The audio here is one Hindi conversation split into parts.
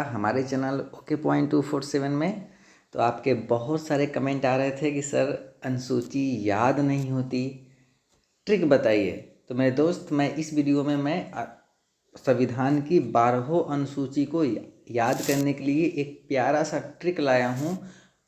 हमारे चैनल ओके पॉइंट 247 में। तो आपके बहुत सारे कमेंट आ रहे थे कि सर अनुसूची याद नहीं होती, ट्रिक बताइए। तो मेरे दोस्त, मैं इस वीडियो में संविधान की 12 अनुसूची को याद करने के लिए एक प्यारा सा ट्रिक लाया हूँ।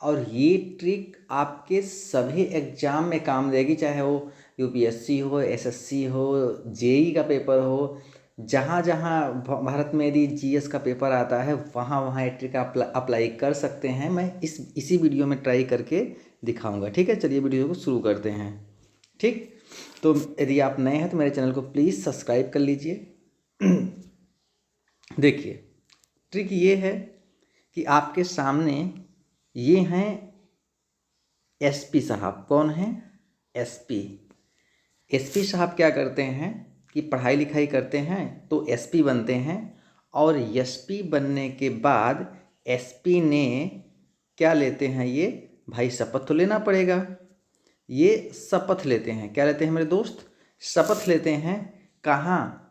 और ये ट्रिक आपके सभी एग्जाम में काम देगी, चाहे वो यूपीएससी हो, एसएससी हो, जेई का पेपर हो। जहाँ जहाँ भारत में यदि जीएस का पेपर आता है वहाँ वहाँ ये ट्रिक आप अप्लाई कर सकते हैं। मैं इसी वीडियो में ट्राई करके दिखाऊंगा। ठीक है, चलिए वीडियो को शुरू करते हैं। ठीक, तो यदि आप नए हैं तो मेरे चैनल को प्लीज़ सब्सक्राइब कर लीजिए। देखिए, ट्रिक ये है कि आपके सामने ये हैं एसपी साहब। कौन हैं? एसपी। एसपी साहब क्या करते हैं कि पढ़ाई लिखाई करते हैं तो एसपी बनते हैं। और एसपी बनने के बाद एसपी ने क्या लेते हैं, ये भाई शपथ तो लेना पड़ेगा। ये शपथ लेते हैं। क्या लेते हैं मेरे दोस्त? शपथ लेते हैं। कहाँ?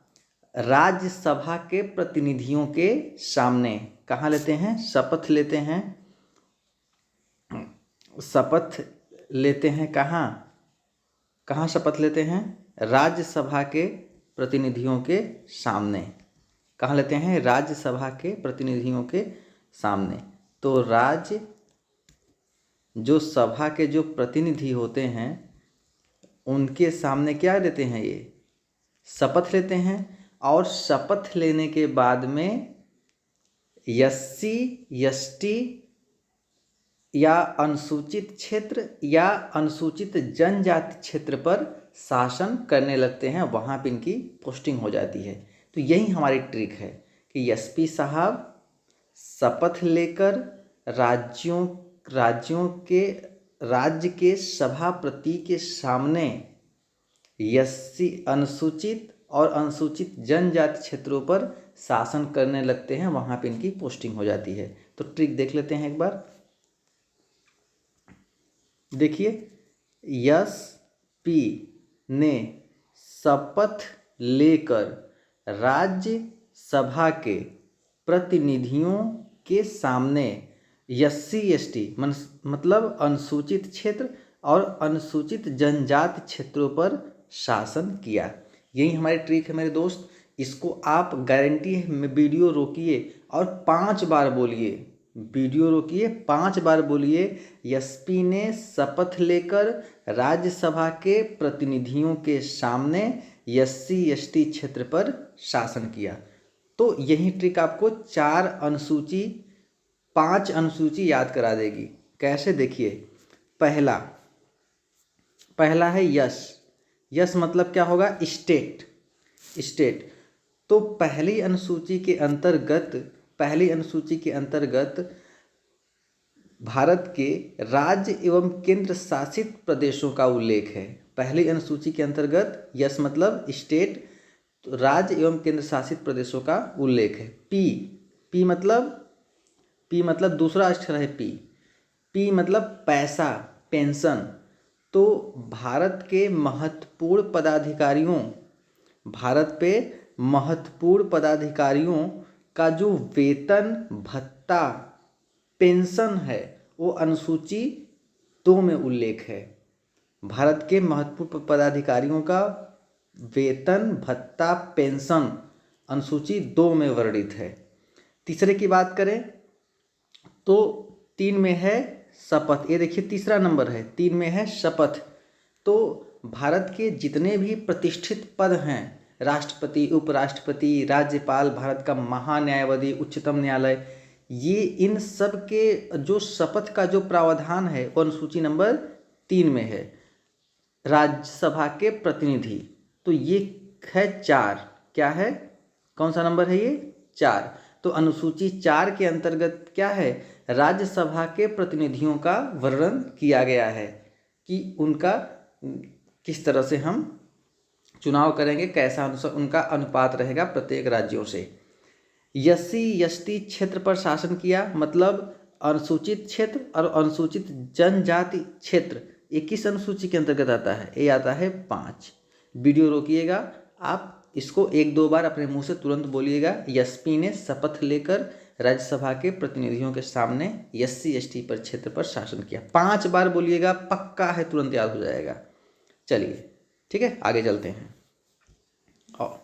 राज्यसभा के प्रतिनिधियों के सामने। कहाँ लेते हैं? शपथ लेते हैं। शपथ लेते हैं कहाँ? कहाँ शपथ लेते हैं? राज्यसभा के प्रतिनिधियों के सामने। कहाँ लेते हैं? राज्यसभा के प्रतिनिधियों के सामने। तो राज्य जो सभा के जो प्रतिनिधि होते हैं उनके सामने क्या लेते हैं, ये शपथ लेते हैं। और शपथ लेने के बाद में एससी एसटी या अनुसूचित क्षेत्र या अनुसूचित जनजाति क्षेत्र पर शासन करने लगते हैं। वहाँ पे इनकी पोस्टिंग हो जाती है। तो यही हमारी ट्रिक है कि एसपी साहब शपथ लेकर राज्य के सभापति के सामने एससी अनुसूचित और अनुसूचित जनजाति क्षेत्रों पर शासन करने लगते हैं। वहाँ पे इनकी पोस्टिंग हो जाती है। तो ट्रिक देख लेते हैं एक बार। देखिए, एसपी ने शपथ लेकर राज्यसभा के प्रतिनिधियों के सामने एससी एसटी मतलब अनुसूचित क्षेत्र और अनुसूचित जनजाति क्षेत्रों पर शासन किया। यही हमारी ट्रिक है मेरे दोस्त। इसको आप गारंटी है, वीडियो रोकिए और 5 बार बोलिए। वीडियो रोकिए, 5 बार बोलिए, एसपी ने शपथ लेकर राज्यसभा के प्रतिनिधियों के सामने एससी एसटी क्षेत्र पर शासन किया। तो यही ट्रिक आपको 5 अनुसूची याद करा देगी। कैसे? देखिए, पहला है यस। यस मतलब क्या होगा? स्टेट। तो पहली अनुसूची के अंतर्गत भारत के राज्य एवं केंद्र शासित प्रदेशों का उल्लेख है। पहली अनुसूची के अंतर्गत यस मतलब स्टेट, तो राज्य एवं केंद्र शासित प्रदेशों का उल्लेख है। पी मतलब दूसरा अक्षर है पी मतलब पैसा, पेंशन। तो भारत पे महत्वपूर्ण पदाधिकारियों का जो वेतन भत्ता पेंशन है वो अनुसूची 2 में उल्लेख है। भारत के महत्वपूर्ण पदाधिकारियों का वेतन भत्ता पेंशन अनुसूची 2 में वर्णित है। तीसरे की बात करें तो 3 में है शपथ। ये देखिए, तीसरा नंबर है, 3 में है शपथ। तो भारत के जितने भी प्रतिष्ठित पद हैं, राष्ट्रपति, उपराष्ट्रपति, राज्यपाल, भारत का महान्यायवादी, उच्चतम न्यायालय, ये इन सब के जो शपथ का जो प्रावधान है वो अनुसूची नंबर 3 में है। राज्यसभा के प्रतिनिधि, तो ये है 4। क्या है? कौन सा नंबर है ये? 4। तो अनुसूची 4 के अंतर्गत क्या है? राज्यसभा के प्रतिनिधियों का वर्णन किया गया है कि उनका किस तरह से हम चुनाव करेंगे, कैसा उनका अनुपात रहेगा प्रत्येक राज्यों से। एससी एसटी क्षेत्र पर शासन किया मतलब अनुसूचित क्षेत्र और अनुसूचित जनजाति क्षेत्र। ये किस अनुसूची के अंतर्गत आता है? ये आता है 5। वीडियो रोकिएगा, आप इसको 1-2 बार अपने मुंह से तुरंत बोलिएगा। एसपी ने शपथ लेकर राज्यसभा के प्रतिनिधियों के सामने SC/ST पर क्षेत्र पर शासन किया। 5 बार बोलिएगा, पक्का है, तुरंत याद हो जाएगा। चलिए ठीक है, आगे चलते हैं। और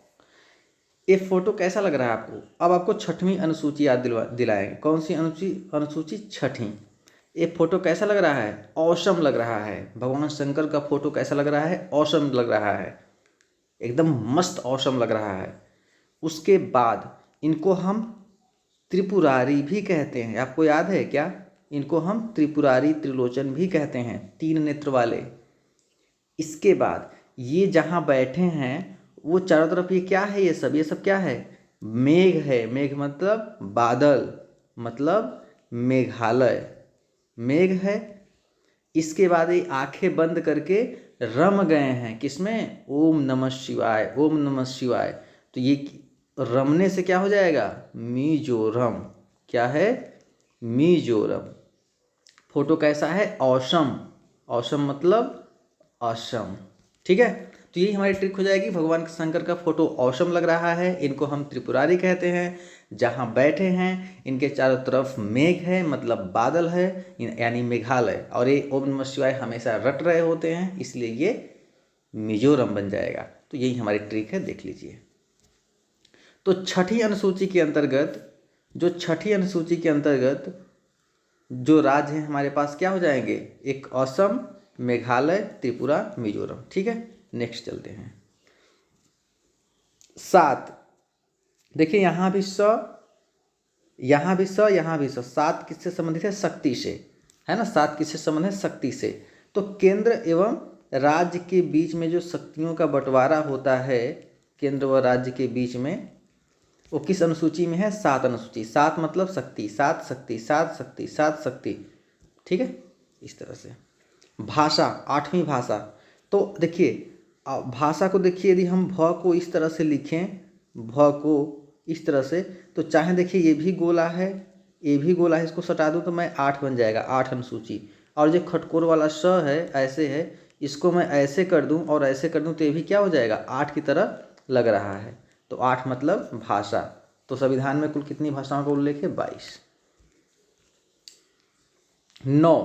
ये फोटो कैसा लग रहा है आपको? अब आपको छठवीं अनुसूची याद दिलाएंगे। कौन सी अनुसूची? छठी। ये फोटो कैसा लग रहा है? ऑसम लग रहा है। भगवान शंकर का फोटो कैसा लग रहा है? ऑसम लग रहा है, एकदम मस्त ऑसम लग रहा है। उसके बाद इनको हम त्रिपुरारी भी कहते हैं। आपको याद है क्या? इनको हम त्रिपुरारी, त्रिलोचन भी कहते हैं, 3 नेत्र वाले। इसके बाद ये जहाँ बैठे हैं वो चारों तरफ ये क्या है? ये सब क्या है? मेघ है। मेघ मतलब बादल, मतलब मेघालय, मेघ है। इसके बाद ये आंखें बंद करके रम गए हैं, किसमें? ओम नमः शिवाय, ओम नमः शिवाय। तो ये रमने से क्या हो जाएगा? मिजोरम। क्या है? मिजोरम। फोटो कैसा है? ऑसम। ऑसम मतलब ऑसम। ठीक है, तो यही हमारी ट्रिक हो जाएगी। भगवान शंकर का फोटो ऑसम लग रहा है, इनको हम त्रिपुरारी कहते हैं। जहाँ बैठे हैं इनके चारों तरफ मेघ है, मतलब बादल है, यानी मेघालय। और ये ओम नमः शिवाय हमेशा रट रहे होते हैं, इसलिए ये मिजोरम बन जाएगा। तो यही हमारी ट्रिक है, देख लीजिए। तो छठी अनुसूची के अंतर्गत जो राज्य हैं हमारे पास क्या हो जाएंगे? एक असम, मेघालय, त्रिपुरा, मिजोरम। ठीक है, नेक्स्ट चलते हैं। 7, देखिए यहाँ भी स, यहाँ भी स, यहाँ भी स। 7 किससे संबंधित है? शक्ति से, है ना। 7 किससे संबंधित है? शक्ति से। तो केंद्र एवं राज्य के बीच में जो शक्तियों का बंटवारा होता है, केंद्र व राज्य के बीच में, वो किस अनुसूची में है? 7 अनुसूची। 7 मतलब शक्ति, 7 शक्ति, 7 शक्ति, 7 शक्ति। ठीक है, इस तरह से। भाषा, 8वीं भाषा। तो देखिए भाषा को देखिए, यदि हम भ को इस तरह से लिखें, भ को इस तरह से, तो चाहे देखिए ये भी गोला है, ये भी गोला है, इसको सटा दूं तो मैं 8 बन जाएगा, 8 अनुसूची। और जो खटकोर वाला स है, ऐसे है, इसको मैं ऐसे कर दूं और ऐसे कर दूं तो ये भी क्या हो जाएगा? 8 की तरह लग रहा है। तो 8 मतलब भाषा। तो संविधान में कुल कितनी भाषाओं का उल्लेख है? 22। 9,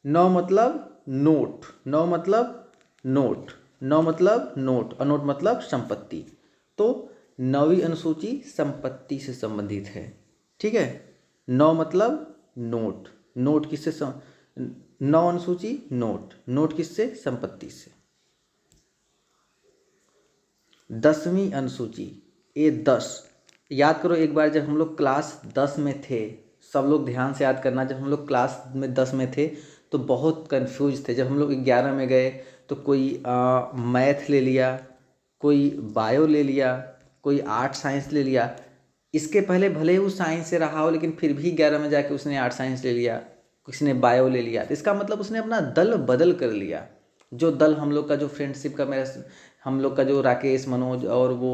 9 मतलब नोट, 9 मतलब नोट, 9 मतलब नोट, अनोट मतलब संपत्ति। तो 9वीं अनुसूची संपत्ति से संबंधित है। ठीक है, 9 मतलब नोट, नोट किससे 9 अनुसूची नोट, नोट किससे? संपत्ति से। 10वीं अनुसूची, ये 10 याद करो एक बार, जब हम लोग क्लास 10 में थे, सब लोग ध्यान से याद करना, जब हम लोग क्लास में 10 में थे तो बहुत कंफ्यूज थे। जब हम लोग 11 में गए तो कोई मैथ ले लिया, कोई बायो ले लिया, कोई आर्ट साइंस ले लिया। इसके पहले भले ही वो साइंस से रहा हो, लेकिन फिर भी 11 में जाके उसने आर्ट साइंस ले लिया, किसी ने बायो ले लिया। तो इसका मतलब उसने अपना दल बदल कर लिया। जो दल हम लोग का, जो फ्रेंडशिप का, हम लोग का जो राकेश, मनोज और वो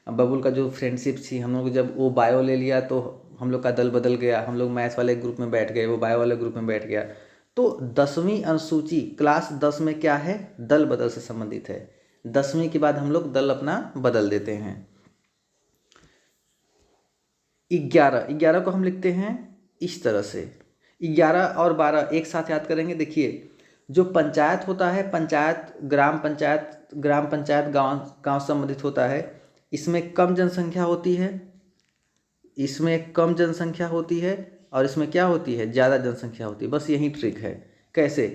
बबुल का जो फ्रेंडशिप थी, हम लोग जब वो बायो ले लिया तो हम लोग का दल बदल गया। हम लोग मैथ्स वाले ग्रुप में बैठ गए, वो बायो वाले ग्रुप में बैठ गया। तो 10वीं अनुसूची क्लास 10 में क्या है? दल बदल से संबंधित है। 10वीं के बाद हम लोग दल अपना बदल देते हैं। 11 को हम लिखते हैं इस तरह से। 11 और 12 एक साथ याद करेंगे। देखिए जो पंचायत होता है, पंचायत, ग्राम पंचायत गांव संबंधित होता है। इसमें कम जनसंख्या होती है, इसमें कम जनसंख्या होती है, और इसमें क्या होती है? ज़्यादा जनसंख्या होती है। बस यही ट्रिक है। कैसे?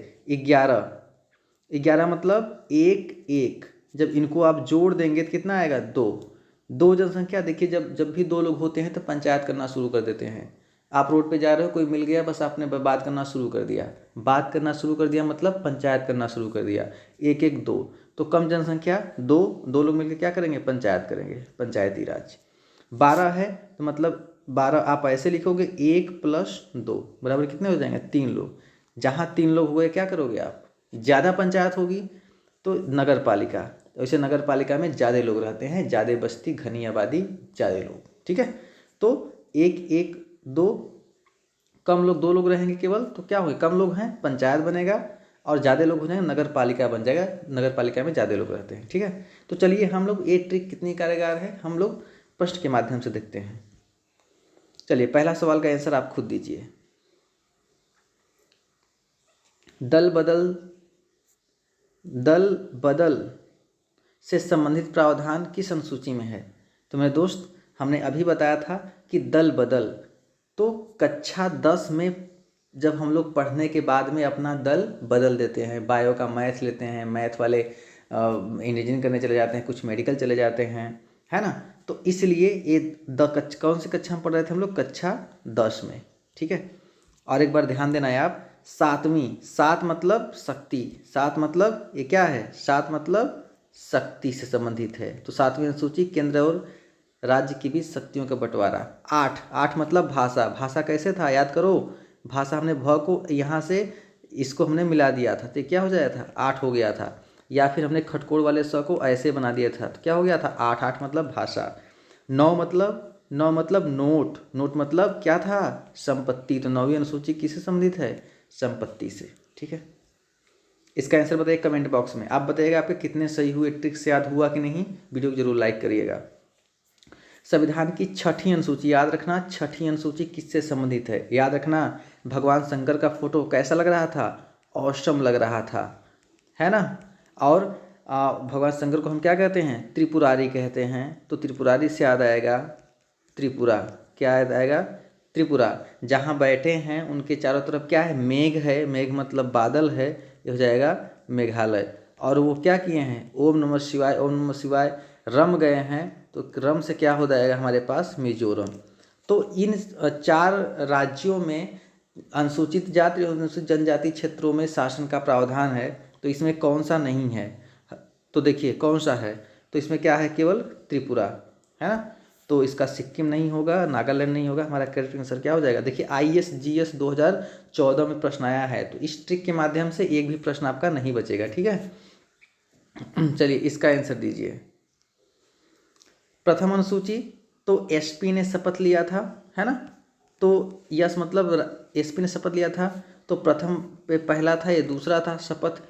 11 मतलब 1 1, जब इनको आप जोड़ देंगे तो कितना आएगा? 2 जनसंख्या। देखिए जब भी 2 लोग होते हैं तो पंचायत करना शुरू कर देते हैं। आप रोड पे जा रहे हो, कोई मिल गया, बस आपने बात करना शुरू कर दिया। बात करना शुरू कर दिया मतलब पंचायत करना शुरू कर दिया। 1 1 2, तो कम जनसंख्या 2 लोग मिलकर क्या करेंगे? पंचायत करेंगे, पंचायती राज। 12 है तो मतलब 12 आप ऐसे लिखोगे, 1 + 2 बराबर कितने हो जाएंगे? 3 लोग। जहाँ 3 लोग हुए क्या करोगे आप? ज़्यादा पंचायत होगी तो नगर पालिका। वैसे नगर पालिका में ज़्यादा लोग रहते हैं, ज़्यादा बस्ती, घनी आबादी, ज़्यादा लोग। ठीक है, तो 1 1 2, कम लोग 2 लोग रहेंगे केवल, तो क्या होगा? कम लोग हैं, पंचायत बनेगा, और ज़्यादा लोग हो जाएंगे, नगर पालिका बन जाएगा। नगर पालिका में ज़्यादा लोग रहते हैं। ठीक है, तो चलिए हम लोग ये ट्रिक कितनी कारगर है, हम लोग प्रश्न के माध्यम से देखते हैं। चलिए पहला सवाल का आंसर आप खुद दीजिए। दल बदल से संबंधित प्रावधान किस अनुसूची में है? तो मेरे दोस्त, हमने अभी बताया था कि दल बदल तो कक्षा 10 में जब हम लोग पढ़ने के बाद में अपना दल बदल देते हैं, बायो का मैथ लेते हैं, मैथ वाले इंजीनियरिंग करने चले जाते हैं, कुछ मेडिकल चले जाते हैं, है ना। तो इसलिए ये कौन सी कक्षा में पढ़ रहे थे हम लोग? कक्षा 10 में, ठीक है। और एक बार ध्यान देना है आप, 7वीं, 7 मतलब शक्ति, 7 मतलब ये क्या है? 7 मतलब शक्ति से संबंधित है। तो 7वीं अनुसूची केंद्र और राज्य के बीच शक्तियों का बंटवारा। 8 मतलब भाषा, भाषा कैसे था याद करो, भाषा हमने भ को यहाँ से इसको हमने मिला दिया था तो क्या हो जाया था? 8 हो गया था। या फिर हमने खटकोड़ वाले स को ऐसे बना दिया था तो क्या हो गया था? 8 मतलब भाषा। 9 मतलब नोट, नोट मतलब क्या था? संपत्ति। तो 9वीं अनुसूची किससे संबंधित है? संपत्ति से, ठीक है। इसका आंसर बताइए कमेंट बॉक्स में। आप बताइएगा आपके कितने सही हुए, ट्रिक से याद हुआ कि नहीं। वीडियो को जरूर लाइक करिएगा। संविधान की 6ठी अनुसूची याद रखना, 6ठी अनुसूची किससे संबंधित है? याद रखना, भगवान शंकर का फोटो कैसा लग रहा था? ऑसम लग रहा था, है ना। और भगवान शंकर को हम क्या कहते हैं? त्रिपुरारी कहते हैं। तो त्रिपुरारी से याद आएगा त्रिपुरा। क्या याद आएगा? त्रिपुरा। जहाँ बैठे हैं उनके चारों तरफ क्या है? मेघ है, मेघ मतलब बादल है, ये हो जाएगा मेघालय। और वो क्या किए हैं? ओम नमः शिवाय, ओम नमः शिवाय रम गए हैं, तो रम से क्या हो जाएगा हमारे पास? मिजोरम। तो इन 4 राज्यों में अनुसूचित जाति और अनुसूचित जनजाति क्षेत्रों में शासन का प्रावधान है, तो इसमें कौन सा नहीं है? तो देखिए कौन सा है, तो इसमें क्या है? केवल त्रिपुरा, है ना। तो इसका सिक्किम नहीं होगा, नागालैंड नहीं होगा। हमारा करेक्ट आंसर क्या हो जाएगा? देखिए IAS GS 2014 में प्रश्न आया है, तो इस ट्रिक के माध्यम से एक भी प्रश्न आपका नहीं बचेगा, ठीक है। चलिए इसका आंसर दीजिए। प्रथम अनुसूची तो SP ने शपथ लिया था, है ना। तो यस मतलब SP ने शपथ लिया था, तो प्रथम पे पहला था, ये दूसरा था शपथ।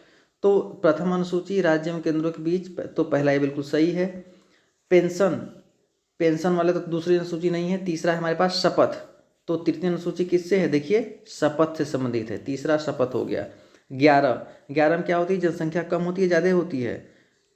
तो प्रथम अनुसूची राज्य एवं केंद्रों के बीच, तो पहला ये बिल्कुल सही है। पेंशन वाले तो दूसरी अनुसूची नहीं है। तीसरा है हमारे पास शपथ, तो तृतीय अनुसूची किससे है? देखिए शपथ से संबंधित है, तीसरा शपथ हो गया। 11 में क्या होती है? जनसंख्या कम होती है ज़्यादा होती है?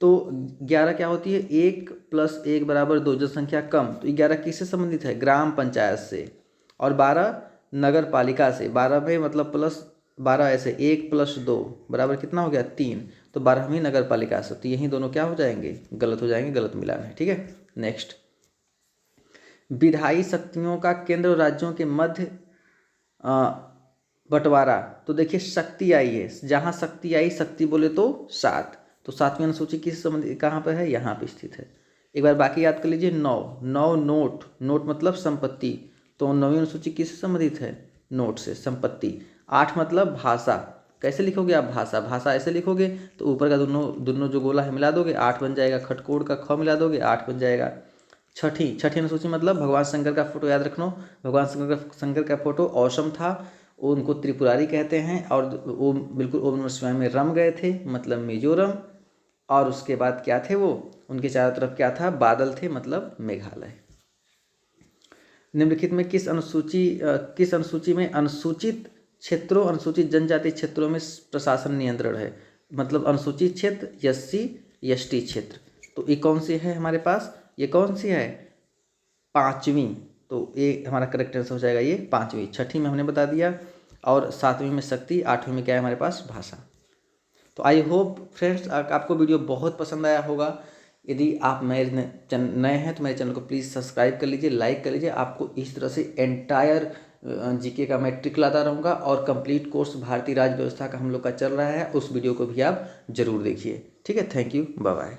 तो 11 क्या होती है? 1 + 1 = 2, जनसंख्या कम। तो 11 किससे संबंधित है? ग्राम पंचायत से। और 12 नगर पालिका से। 12 में मतलब प्लस 12 ऐसे 1 + 2 बराबर कितना हो गया? 3। तो 12वीं नगर पालिका से। तो यही दोनों क्या हो जाएंगे? गलत हो जाएंगे, गलत मिलान है, ठीक है। नेक्स्ट, विधायी शक्तियों का केंद्र और राज्यों के मध्य बंटवारा। तो देखिए शक्ति आई है, जहाँ शक्ति आई, शक्ति बोले तो 7। तो 7वीं अनुसूची किस संबंधित, कहाँ पर है? यहाँ पे स्थित है। एक बार बाकी याद कर लीजिए। 9 नोट, नोट मतलब संपत्ति। तो 9वीं अनुसूची किससे संबंधित है? नोट से, संपत्ति। 8 मतलब भाषा। कैसे लिखोगे आप भाषा? भाषा ऐसे लिखोगे तो ऊपर का दोनों जो गोला है मिला दोगे, 8 बन जाएगा। खटकोड़ का ख मिला दोगे, 8 बन जाएगा। छठी अनुसूची मतलब भगवान शंकर का फोटो याद रखना। भगवान शंकर का फोटो औसम था, उनको त्रिपुरारी कहते हैं। और वो बिल्कुल ओम नमः शिवाय में रम गए थे, मतलब मिजोरम। और उसके बाद क्या थे वो? उनके चारों तरफ क्या था? बादल थे, मतलब मेघालय। निम्नलिखित में किस अनुसूची में अनुसूचित क्षेत्रों, अनुसूचित जनजाति क्षेत्रों में प्रशासन नियंत्रण है? मतलब अनुसूचित क्षेत्र, SC ST क्षेत्र। तो ये कौन सी है हमारे पास? ये कौन सी है? 5वीं। तो ये हमारा करेक्ट आंसर हो जाएगा, ये 5वीं। छठी में हमने बता दिया, और 7वीं में शक्ति, 8वीं में क्या है हमारे पास? भाषा। तो आई होप फ्रेंड्स आपको वीडियो बहुत पसंद आया होगा। यदि आप मेरे नए हैं तो मेरे चैनल को प्लीज़ सब्सक्राइब कर लीजिए, लाइक कर लीजिए। आपको इस तरह से एंटायर GK का मैं ट्रिक लाता रहूँगा। और कंप्लीट कोर्स भारतीय राज्य व्यवस्था का हम लोग का चल रहा है, उस वीडियो को भी आप जरूर देखिए, ठीक है। Thank you, bye bye.